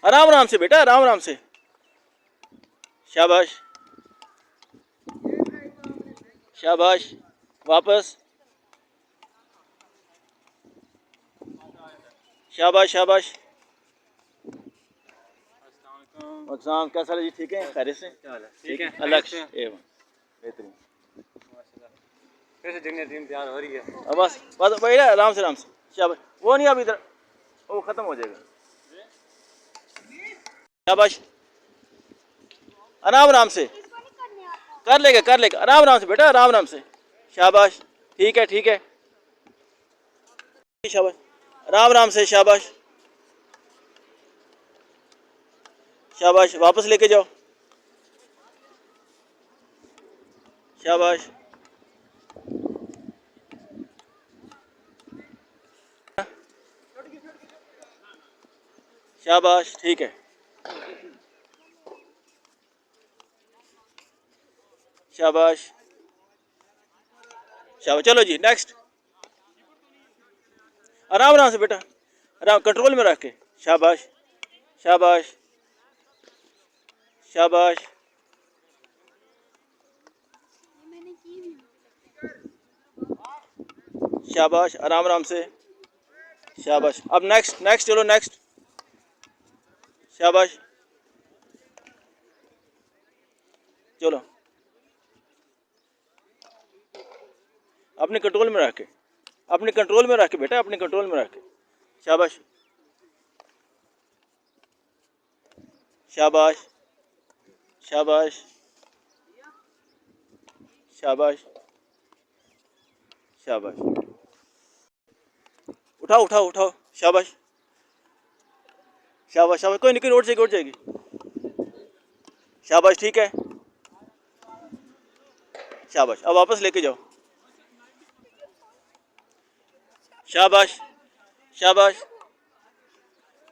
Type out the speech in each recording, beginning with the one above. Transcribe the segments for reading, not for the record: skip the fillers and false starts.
आराम आराम से बेटा, आराम आराम से। शाबाश शाबाश। वापस। शाबाश शाबाश। मकसाम कैसा है जी? ठीक है, खैरियत से? ठीक है, अल्लाह बेहतरीन। कैसे जगह टीम तैयार हो रही है? बस बस भैया, आराम से आराम से। शाबाश। वो नहीं, अभी इधर वो खत्म हो जाएगा। शाबाश। आराम आराम से कर लेगा, आराम आराम से बेटा, आराम आराम से। शाबाश। ठीक है ठीक है। शाबाश। आराम आराम से। शाबाश शाबाश। वापस लेके जाओ। शाबाश। शाबाश। ठीक है। शाबाश शाबाश। चलो जी, नेक्स्ट। आराम आराम से बेटा, आराम, कंट्रोल में रख के। शाबाश शाबाश शाबाश शाबाश। आराम आराम से। शाबाश। अब नेक्स्ट नेक्स्ट, चलो नेक्स्ट। शाबाश। चलो, अपने कंट्रोल में रख के, अपने कंट्रोल में रख के बेटा, अपने कंट्रोल में रख के। शाबाश शाबाश शाबाश शाबाश शाबाश। उठाओ उठाओ उठाओ। शाबाश शाबाश शाबाश। कोई नहीं, कोई, उठ जाएगी उठ जाएगी। शाबाश। ठीक है। शाबाश। अब वापस लेके जाओ। शाबाश शाबाश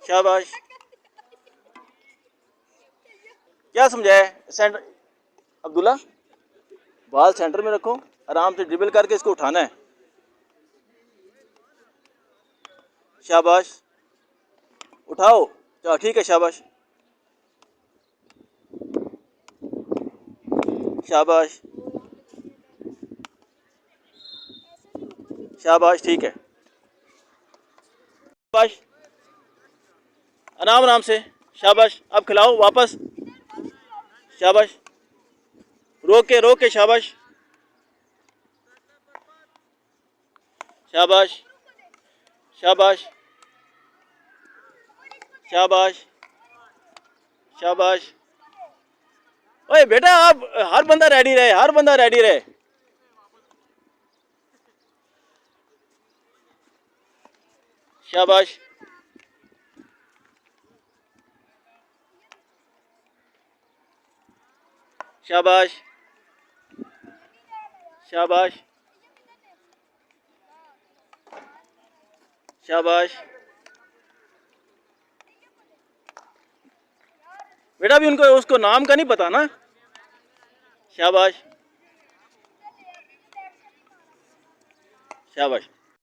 शाबाश। क्या समझाया? सेंटर, अब्दुल्ला, बाल सेंटर में रखो, आराम से ड्रिबल करके इसको उठाना है। शाबाश। उठाओ। चलो ठीक है। शाबाश शाबाश शाबाश। ठीक है। शाबाश। आराम आराम से। शाबाश। अब खिलाओ वापस। शाबाश। रोक के। शाबाश शाबाश शाबाश शाबाश शाबाश। ओए बेटा, आप, हर बंदा रेडी रहे, हर बंदा रेडी रहे। शाबाश शाबाश शाबाश शाबाश। बेटा अभी उनको, उसको नाम का नहीं पता ना। शाबाश शाबाश।